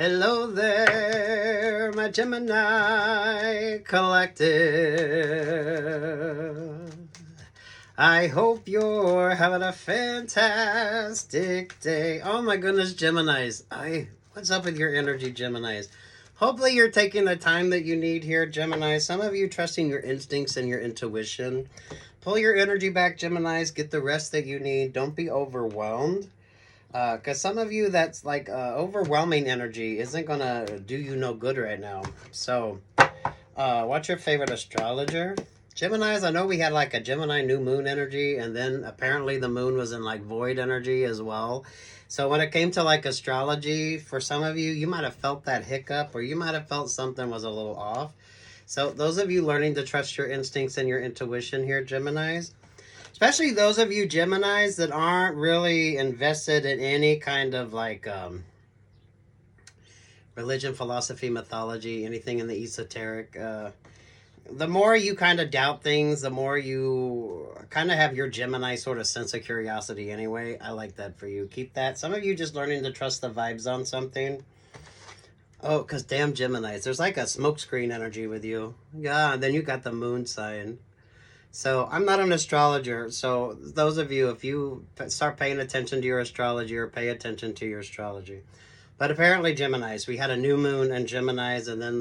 Hello there, my Gemini collective. I hope you're having a fantastic day. Oh my goodness, Geminis. What's up with your energy, Geminis? Hopefully you're taking the time that you need here, Gemini. Some of you trusting your instincts and your intuition. Pull your energy back, Geminis. Get the rest that you need. Don't be overwhelmed. Because some of you, that's like overwhelming energy isn't going to do you no good right now. So, what's your favorite astrologer? Geminis, I know we had like a Gemini new moon energy, and then apparently the moon was in like void energy as well. So when it came to like astrology, for some of you, you might have felt that hiccup, or you might have felt something was a little off. So those of you learning to trust your instincts and your intuition here, Geminis, especially those of you Geminis that aren't really invested in any kind of like religion, philosophy, mythology, anything in the esoteric. The more you kind of doubt things, the more you kind of have your Gemini sort of sense of curiosity anyway. I like that for you. Keep that. Some of you just learning to trust the vibes on something. Oh, because damn Geminis. There's like a smokescreen energy with you. Yeah, and then you got the moon sign. So I'm not an astrologer. So those of you, if you start paying attention to your astrology or pay attention to your astrology. But apparently Geminis, we had a new moon in Geminis, and then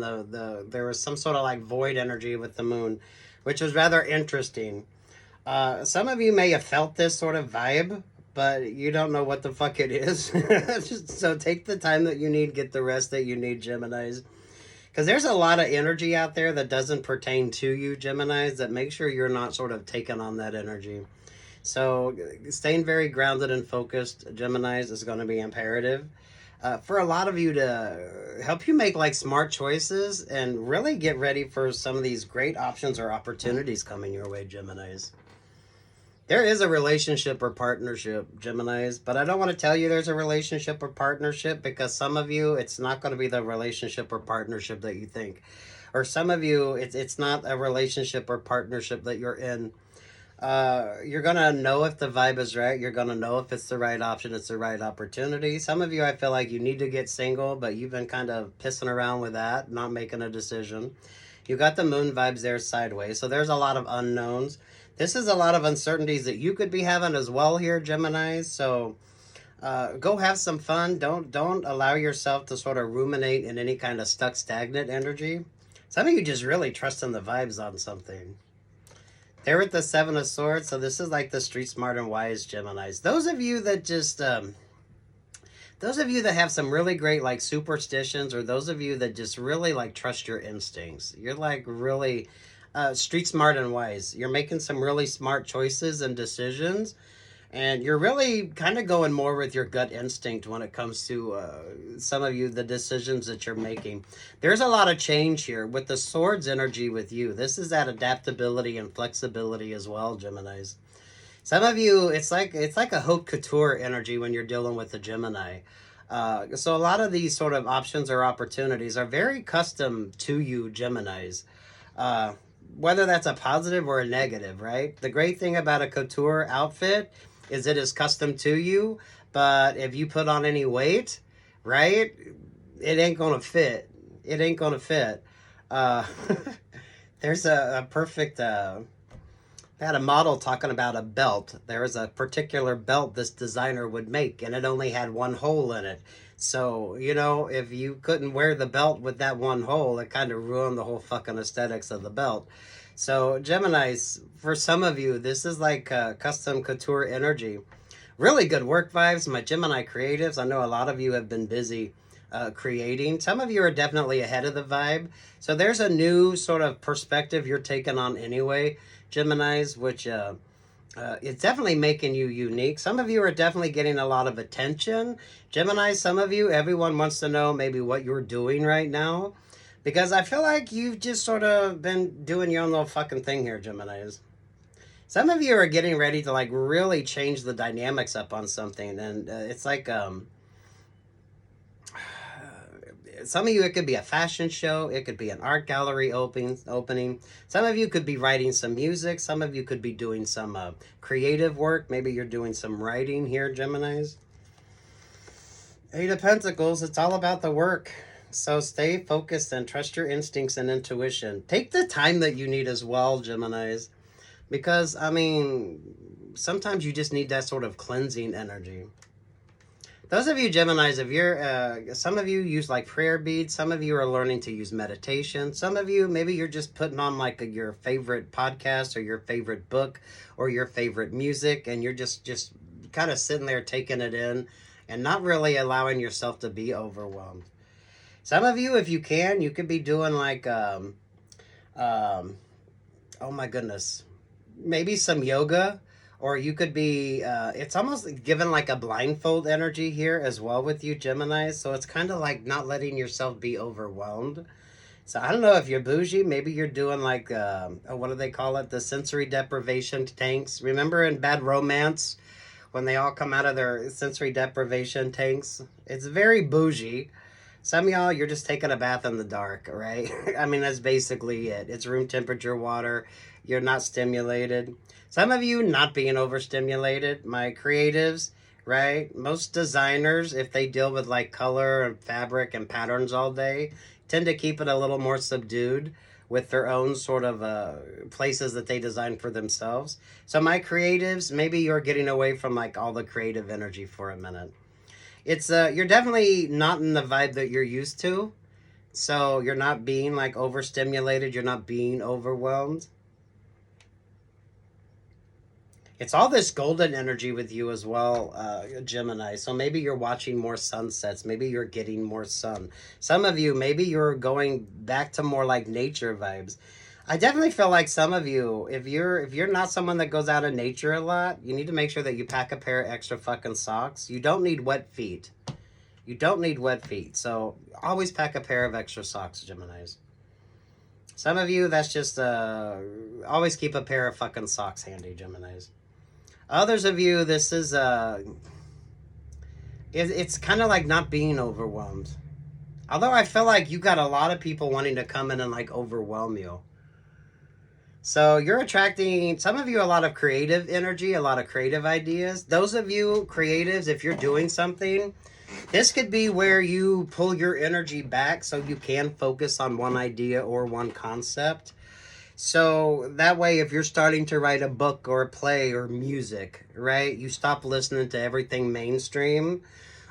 there was some sort of like void energy with the moon, which was rather interesting. Some of you may have felt this sort of vibe, but you don't know what the fuck it is. So take the time that you need, get the rest that you need, Geminis. Because there's a lot of energy out there that doesn't pertain to you, Geminis, that make sure you're not sort of taking on that energy. So staying very grounded and focused, Geminis, is going to be imperative. For a lot of you to help you make like smart choices and really get ready for some of these great options or opportunities coming your way, Geminis. There is a relationship or partnership, Geminis, but I don't want to tell you there's a relationship or partnership, because some of you, it's not going to be the relationship or partnership that you think. Or some of you, it's not a relationship or partnership that you're in. You're going to know if the vibe is right. You're going to know if it's the right option, it's the right opportunity. Some of you, I feel like you need to get single, but you've been kind of pissing around with that, not making a decision. You got the moon vibes there sideways, so there's a lot of unknowns. This is a lot of uncertainties that you could be having as well here, Geminis. So go have some fun. Don't allow yourself to sort of ruminate in any kind of stuck, stagnant energy. Some of you just really trust in the vibes on something. They're with the Seven of Swords, so this is like the street smart and wise Geminis. Those of you that just... those of you that have some really great like superstitions, or those of you that just really like trust your instincts, you're like really street smart and wise. You're making some really smart choices and decisions, and you're really kind of going more with your gut instinct when it comes to some of you, the decisions that you're making. There's a lot of change here with the swords energy with you. This is that adaptability and flexibility as well, Geminis. Some of you, it's like a haute couture energy when you're dealing with the Gemini. So a lot of these sort of options or opportunities are very custom to you, Geminis. Whether that's a positive or a negative, right? The great thing about a couture outfit is it is custom to you, but if you put on any weight, right, it ain't gonna fit. It ain't gonna fit. There's a perfect... I had a model talking about a belt. There was a particular belt this designer would make, and it only had one hole in it. So, you know, if you couldn't wear the belt with that one hole, it kind of ruined the whole fucking aesthetics of the belt. So, Geminis, for some of you, this is like custom couture energy. Really good work vibes. My Gemini creatives, I know a lot of you have been busy creating. Some of you are definitely ahead of the vibe. So there's a new sort of perspective you're taking on anyway, Geminis, which it's definitely making you unique. Some of you are definitely getting a lot of attention. Gemini, some of you, everyone wants to know maybe what you're doing right now, because I feel like you've just sort of been doing your own little fucking thing here, Geminis. Some of you are getting ready to like really change the dynamics up on something, and it's like some of you, it could be a fashion show, it could be an art gallery opening. Some of you could be writing some music, some of you could be doing some creative work. Maybe you're doing some writing here, Geminis. Eight of Pentacles, it's all about the work. So stay focused and trust your instincts and intuition. Take the time that you need as well, Geminis. Because, I mean, sometimes you just need that sort of cleansing energy. Those of you Geminis, if you're, some of you use like prayer beads. Some of you are learning to use meditation. Some of you, maybe you're just putting on like your favorite podcast or your favorite book or your favorite music. And you're just kind of sitting there taking it in and not really allowing yourself to be overwhelmed. Some of you, if you can, you could be doing like, oh my goodness, maybe some yoga, or you could be, it's almost given like a blindfold energy here as well with you, Gemini. So it's kind of like not letting yourself be overwhelmed. So I don't know if you're bougie, maybe you're doing like, what do they call it? The sensory deprivation tanks. Remember in Bad Romance, when they all come out of their sensory deprivation tanks? It's very bougie. Some of y'all, you're just taking a bath in the dark, right? I mean, that's basically it. It's room temperature water. You're not stimulated. Some of you not being overstimulated. My creatives, right? Most designers, if they deal with like color and fabric and patterns all day, tend to keep it a little more subdued with their own sort of places that they design for themselves. So my creatives, maybe you're getting away from like all the creative energy for a minute. It's you're definitely not in the vibe that you're used to. So you're not being like overstimulated. You're not being overwhelmed. It's all this golden energy with you as well, Gemini. So maybe you're watching more sunsets. Maybe you're getting more sun. Some of you, maybe you're going back to more like nature vibes. I definitely feel like some of you, if you're not someone that goes out in nature a lot, you need to make sure that you pack a pair of extra fucking socks. You don't need wet feet. You don't need wet feet. So always pack a pair of extra socks, Geminis. Some of you, that's just, always keep a pair of fucking socks handy, Geminis. Others of you, this is, it's kind of like not being overwhelmed. Although I feel like you got a lot of people wanting to come in and like overwhelm you. So you're attracting, some of you, a lot of creative energy, a lot of creative ideas. Those of you creatives, if you're doing something, this could be where you pull your energy back so you can focus on one idea or one concept. So that way, if you're starting to write a book or a play or music, right, you stop listening to everything mainstream,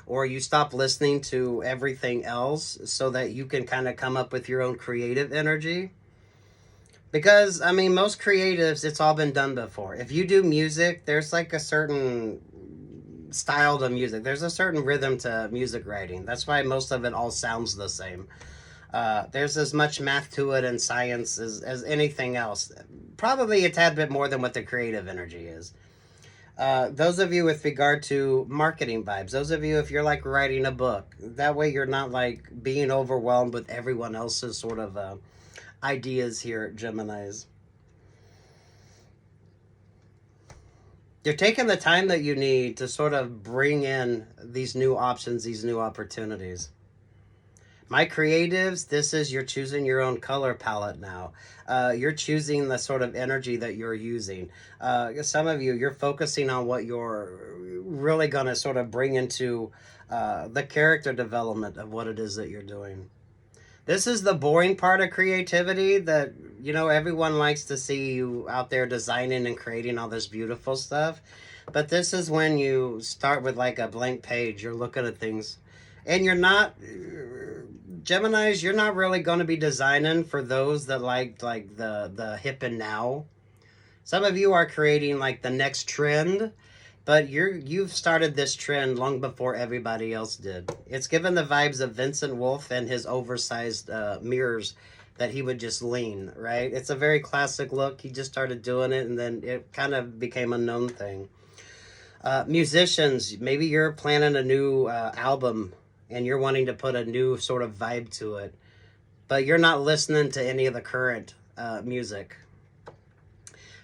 or you stop listening to everything else so that you can kind of come up with your own creative energy. Because, I mean, most creatives, it's all been done before. If you do music, there's like a certain style to music. There's a certain rhythm to music writing. That's why most of it all sounds the same. There's as much math to it and science as anything else. Probably a tad bit more than what the creative energy is. Those of you with regard to marketing vibes, those of you if you're like writing a book, that way you're not like being overwhelmed with everyone else's sort of ideas here, Geminis. You're taking the time that you need to sort of bring in these new options, these new opportunities. My creatives, this is, you're choosing your own color palette now. You're choosing the sort of energy that you're using. Some of you, you're focusing on what you're really going to sort of bring into the character development of what it is that you're doing. This is the boring part of creativity that, you know, everyone likes to see you out there designing and creating all this beautiful stuff. But this is when you start with like a blank page. You're looking at things and you're not... Geminis, you're not really going to be designing for those that like the hip and now. Some of you are creating like the next trend, but you've started this trend long before everybody else did. It's given the vibes of Vincent Wolf and his oversized mirrors that he would just lean, right? It's a very classic look. He just started doing it, and then it kind of became a known thing. Musicians, maybe you're planning a new album, and you're wanting to put a new sort of vibe to it, but you're not listening to any of the current music.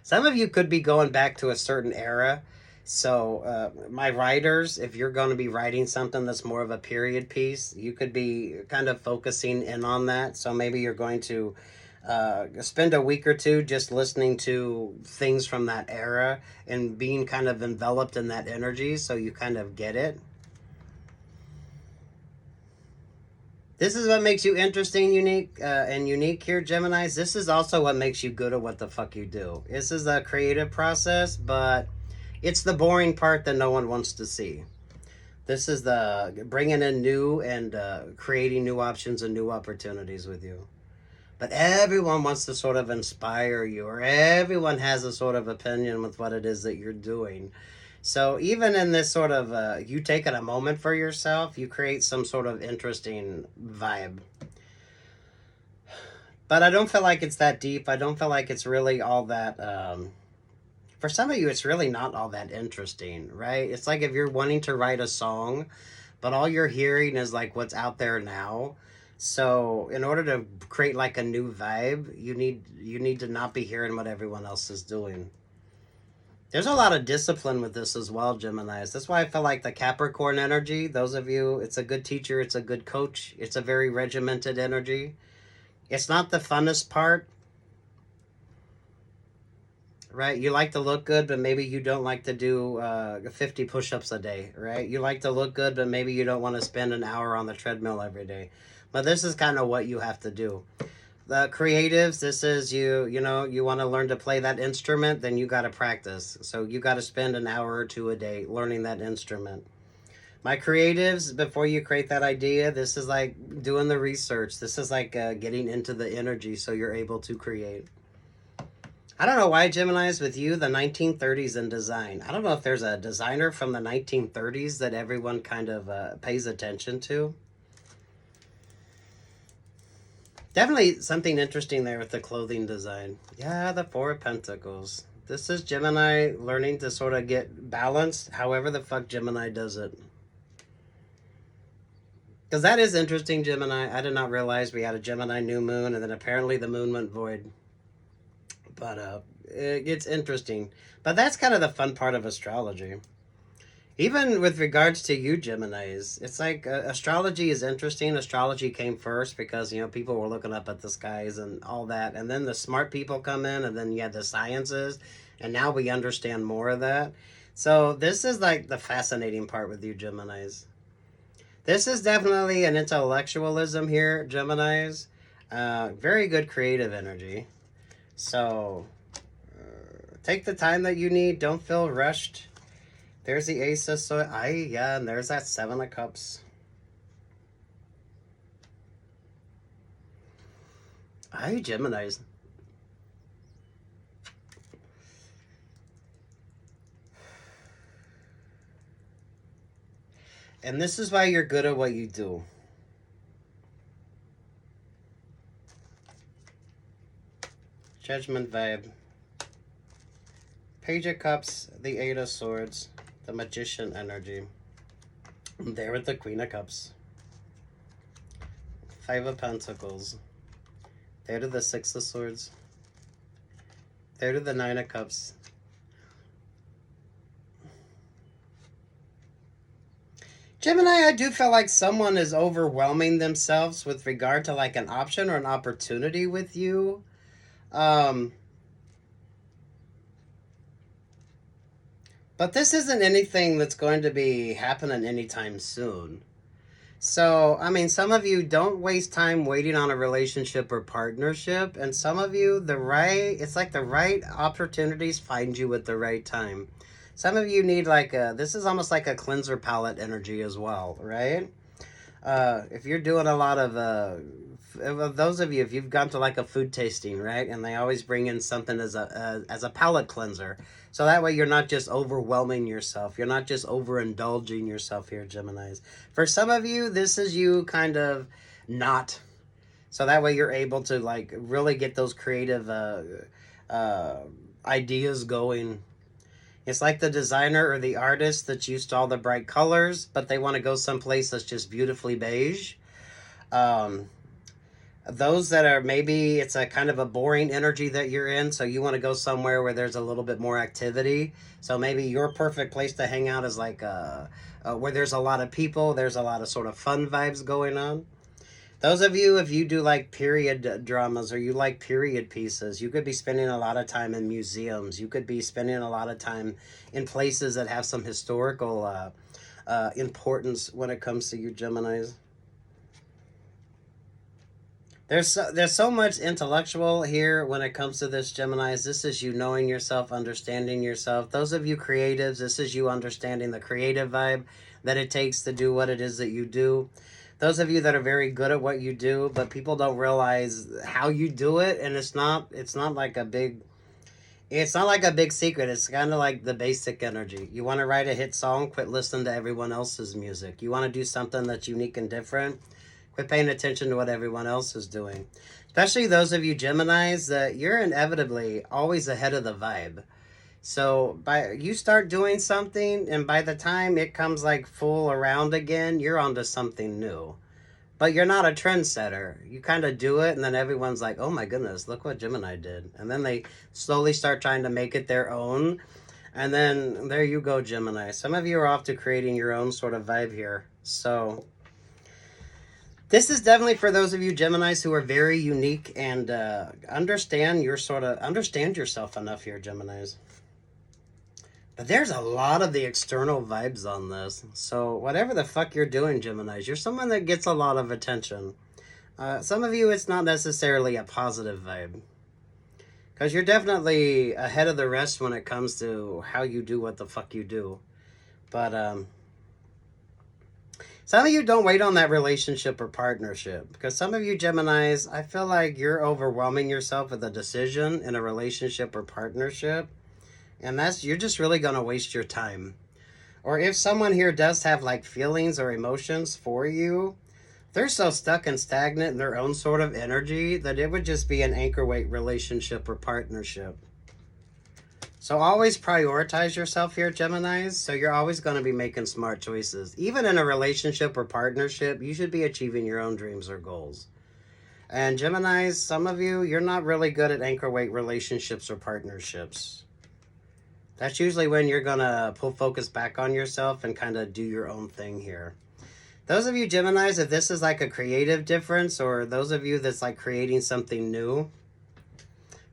Some of you could be going back to a certain era. So my writers, if you're going to be writing something that's more of a period piece, you could be kind of focusing in on that. So maybe you're going to spend a week or two just listening to things from that era and being kind of enveloped in that energy so you kind of get it. This is what makes you interesting, unique, and unique here, Geminis. This is also what makes you good at what the fuck you do. This is a creative process, but it's the boring part that no one wants to see. This is the bringing in new and creating new options and new opportunities with you. But everyone wants to sort of inspire you, or everyone has a sort of opinion with what it is that you're doing. So even in this sort of, you taking a moment for yourself, you create some sort of interesting vibe. But I don't feel like it's that deep. I don't feel like it's really all that, for some of you, it's really not all that interesting, right? It's like if you're wanting to write a song, but all you're hearing is like what's out there now. So in order to create like a new vibe, you need to not be hearing what everyone else is doing. There's a lot of discipline with this as well, Geminis. That's why I feel like the Capricorn energy, those of you, it's a good teacher, it's a good coach, it's a very regimented energy. It's not the funnest part, right? You like to look good, but maybe you don't like to do 50 push-ups a day, right? You like to look good, but maybe you don't want to spend an hour on the treadmill every day. But this is kind of what you have to do. The creatives, this is you know, you want to learn to play that instrument, then you got to practice. So you got to spend an hour or two a day learning that instrument. My creatives, before you create that idea, this is like doing the research. This is like getting into the energy so you're able to create. I don't know why, Geminis, with you, the 1930s in design. I don't know if there's a designer from the 1930s that everyone kind of pays attention to. Definitely something interesting there with the clothing design. Yeah, the Four of Pentacles. This is Gemini learning to sort of get balanced, however the fuck Gemini does it. Because that is interesting, Gemini. I did not realize we had a Gemini new moon, and then apparently the moon went void. But it's interesting. But that's kind of the fun part of astrology. Even with regards to you, Geminis, it's like astrology is interesting. Astrology came first because, you know, people were looking up at the skies and all that. And then the smart people come in, and then you had the sciences. And now we understand more of that. So this is like the fascinating part with you, Geminis. This is definitely an intellectualism here, Geminis. Very good creative energy. So take the time that you need. Don't feel rushed. There's the Ace of Swords. Yeah, and there's that Seven of Cups. Geminis. And this is why you're good at what you do. Judgment vibe. Page of Cups, the Eight of Swords, the Magician energy. There with the Queen of Cups. Five of Pentacles. There to the Six of Swords. There to the Nine of Cups. Gemini, I do feel like someone is overwhelming themselves with regard to like an option or an opportunity with you. But this isn't anything that's going to be happening anytime soon. So, I mean, some of you don't waste time waiting on a relationship or partnership. And some of you, it's like the right opportunities find you at the right time. Some of you need like this is almost like a cleanser palette energy as well, right? If you're doing a lot of, those of you, if you've gone to like a food tasting, right? And they always bring in something as a palate cleanser. So that way you're not just overwhelming yourself. You're not just overindulging yourself here, Geminis. For some of you, this is you kind of not. So that way you're able to like really get those creative ideas going. It's like the designer or the artist that's used to all the bright colors, but they want to go someplace that's just beautifully beige. Those that are maybe it's a kind of a boring energy that you're in, so you want to go somewhere where there's a little bit more activity. So maybe your perfect place to hang out is like where there's a lot of people, there's a lot of sort of fun vibes going on. Those of you, if you do like period dramas or you like period pieces, you could be spending a lot of time in museums. You could be spending a lot of time in places that have some historical importance when it comes to you, Geminis. there's so much intellectual here when it comes to this, Geminis. This is you knowing yourself, understanding yourself. Those of you creatives, this is you understanding the creative vibe that it takes to do what it is that you do. Those of you that are very good at what you do, but people don't realize how you do it, and it's not like a big secret. It's kind of like the basic energy. You want to write a hit song, quit listening to everyone else's music. You want to do something that's unique and different, quit paying attention to what everyone else is doing. Especially those of you Geminis, that you're inevitably always ahead of the vibe. So you start doing something, and by the time it comes like full around again, you're onto something new. But you're not a trendsetter. You kind of do it, and then everyone's like, oh my goodness, look what Gemini did. And then they slowly start trying to make it their own. And then there you go, Gemini. Some of you are off to creating your own sort of vibe here. So this is definitely for those of you Geminis who are very unique and understand yourself enough here, Geminis. But there's a lot of the external vibes on this. So whatever the fuck you're doing, Geminis, you're someone that gets a lot of attention. Some of you, it's not necessarily a positive vibe. Because you're definitely ahead of the rest when it comes to how you do what the fuck you do. But some of you don't wait on that relationship or partnership. Because some of you Geminis, I feel like you're overwhelming yourself with a decision in a relationship or partnership. And you're just really going to waste your time. Or if someone here does have like feelings or emotions for you, they're so stuck and stagnant in their own sort of energy that it would just be an anchor weight relationship or partnership. So always prioritize yourself here, Geminis. So you're always going to be making smart choices. Even in a relationship or partnership, you should be achieving your own dreams or goals. And Geminis, some of you, you're not really good at anchor weight relationships or partnerships. That's usually when you're going to pull focus back on yourself and kind of do your own thing here. Those of you Geminis, if this is like a creative difference, or those of you that's like creating something new,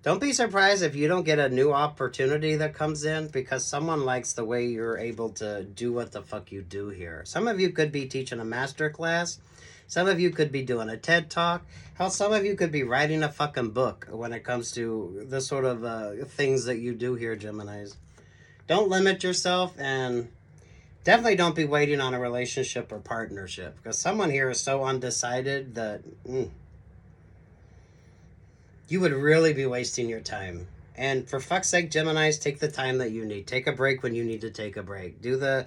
don't be surprised if you don't get a new opportunity that comes in, because someone likes the way you're able to do what the fuck you do here. Some of you could be teaching a master class. Some of you could be doing a TED Talk. Hell, some of you could be writing a fucking book when it comes to the sort of things that you do here, Geminis. Don't limit yourself, and definitely don't be waiting on a relationship or partnership, because someone here is so undecided that you would really be wasting your time. And for fuck's sake, Geminis, take the time that you need. Take a break when you need to take a break. Do the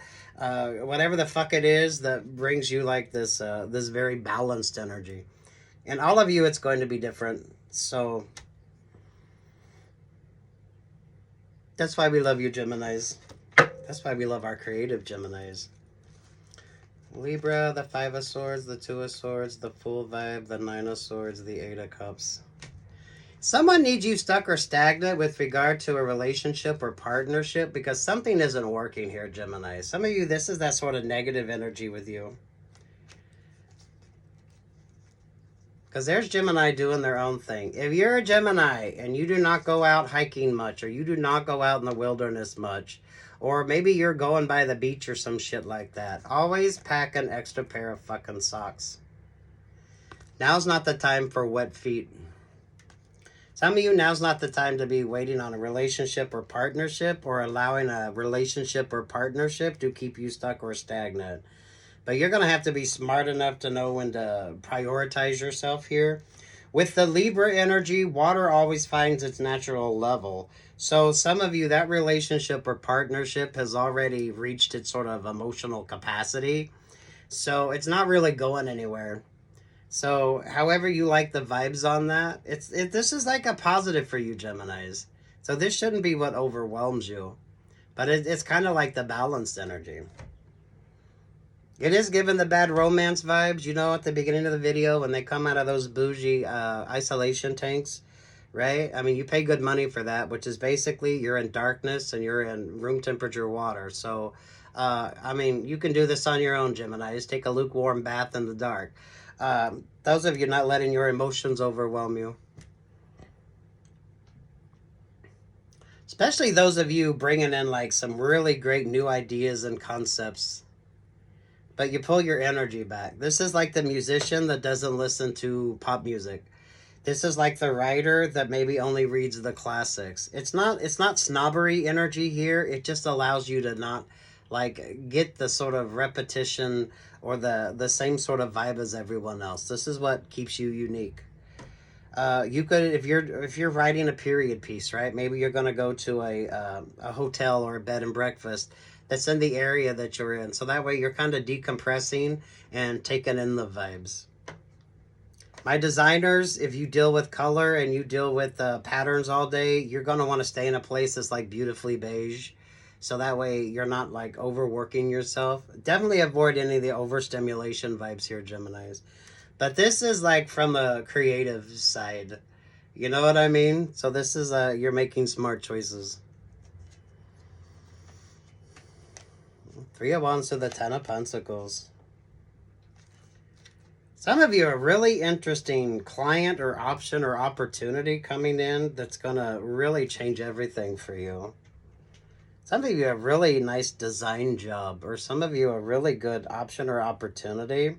whatever the fuck it is that brings you like this this very balanced energy. And all of you, it's going to be different. So that's why we love you, Geminis. That's why we love our creative Geminis. Libra, the 5 of Swords, the 2 of Swords, the Fool vibe, the 9 of Swords, the 8 of Cups. Someone needs you stuck or stagnant with regard to a relationship or partnership, because something isn't working here, Gemini. Some of you, this is that sort of negative energy with you. Because there's Gemini doing their own thing. If you're a Gemini and you do not go out hiking much, or you do not go out in the wilderness much, or maybe you're going by the beach or some shit like that, always pack an extra pair of fucking socks. Now's not the time for wet feet. Some of you, now's not the time to be waiting on a relationship or partnership, or allowing a relationship or partnership to keep you stuck or stagnant. But you're going to have to be smart enough to know when to prioritize yourself here. With the Libra energy, water always finds its natural level. So some of you, that relationship or partnership has already reached its sort of emotional capacity. So it's not really going anywhere. So however you like the vibes on that, this is like a positive for you, Geminis. So this shouldn't be what overwhelms you. But it's kind of like the balanced energy. It is giving the bad romance vibes, you know, at the beginning of the video when they come out of those bougie isolation tanks, right? I mean, you pay good money for that, which is basically you're in darkness and you're in room temperature water. So, I mean, you can do this on your own, Gemini. Just take a lukewarm bath in the dark. Those of you not letting your emotions overwhelm you. Especially those of you bringing in like some really great new ideas and concepts. But you pull your energy back. This is like the musician that doesn't listen to pop music. This is like the writer that maybe only reads the classics. It's not snobbery energy here. It just allows you to not like get the sort of repetition or the same sort of vibe as everyone else. This is what keeps you unique. You could, if you're writing a period piece, right? Maybe you're gonna go to a hotel or a bed and breakfast that's in the area that you're in, so that way you're kind of decompressing and taking in the vibes. My designers, if you deal with color and you deal with patterns all day, you're gonna want to stay in a place that's like beautifully beige, so that way you're not like overworking yourself. Definitely avoid any of the overstimulation vibes here, Geminis. But this is like from a creative side. You know what I mean? So this is you're making smart choices. 3 of Wands to the 10 of Pentacles. Some of you are really interesting client or option or opportunity coming in that's going to really change everything for you. Some of you have really nice design job, or some of you a really good option or opportunity.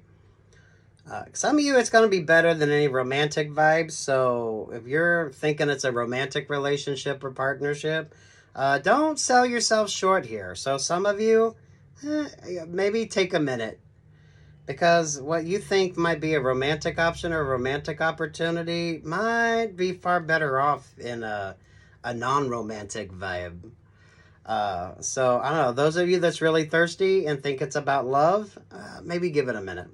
Some of you, it's going to be better than any romantic vibes. So if you're thinking it's a romantic relationship or partnership, don't sell yourself short here. So some of you, maybe take a minute. Because what you think might be a romantic option or a romantic opportunity might be far better off in a non-romantic vibe. So, I don't know. Those of you that's really thirsty and think it's about love, maybe give it a minute.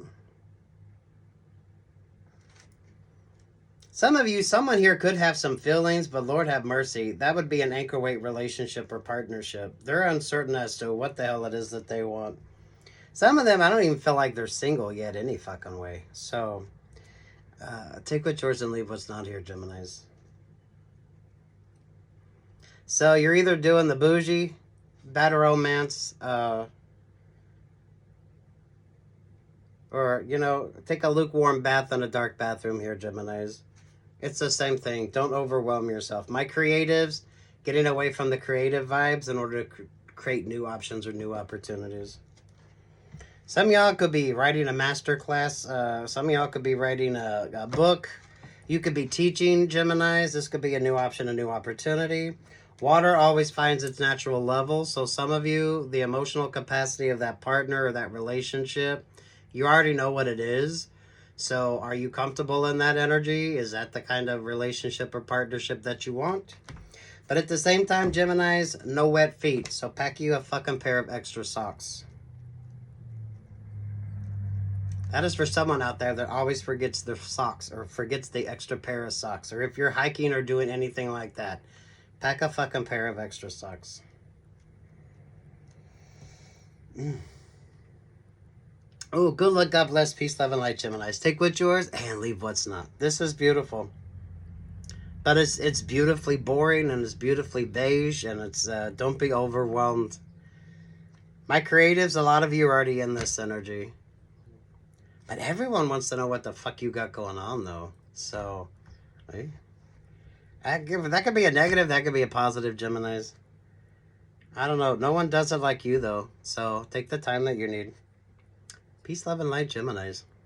Some of you, someone here could have some feelings, but Lord have mercy. That would be an anchor weight relationship or partnership. They're uncertain as to what the hell it is that they want. Some of them, I don't even feel like they're single yet any fucking way. So, take what's yours and leave what's not here, Geminis. So, you're either doing the bougie, bad romance, or, you know, take a lukewarm bath in a dark bathroom here, Geminis. It's the same thing. Don't overwhelm yourself. My creatives, getting away from the creative vibes in order to create new options or new opportunities. Some of y'all could be writing a master class. Some of y'all could be writing a book. You could be teaching, Geminis. This could be a new option, a new opportunity. Water always finds its natural level. So some of you, the emotional capacity of that partner or that relationship, you already know what it is. So are you comfortable in that energy? Is that the kind of relationship or partnership that you want? But at the same time, Geminis, no wet feet. So pack you a fucking pair of extra socks. That is for someone out there that always forgets their socks or forgets the extra pair of socks. Or if you're hiking or doing anything like that, pack a fucking pair of extra socks. Oh, good luck, God bless, peace, love, and light, Geminis. Take what's yours and leave what's not. This is beautiful. But it's beautifully boring and it's beautifully beige and it's don't be overwhelmed. My creatives, a lot of you are already in this energy. But everyone wants to know what the fuck you got going on, though. So, that could be a negative, that could be a positive, Geminis. I don't know. No one does it like you, though. So, take the time that you need. Peace, love, and light, Geminis.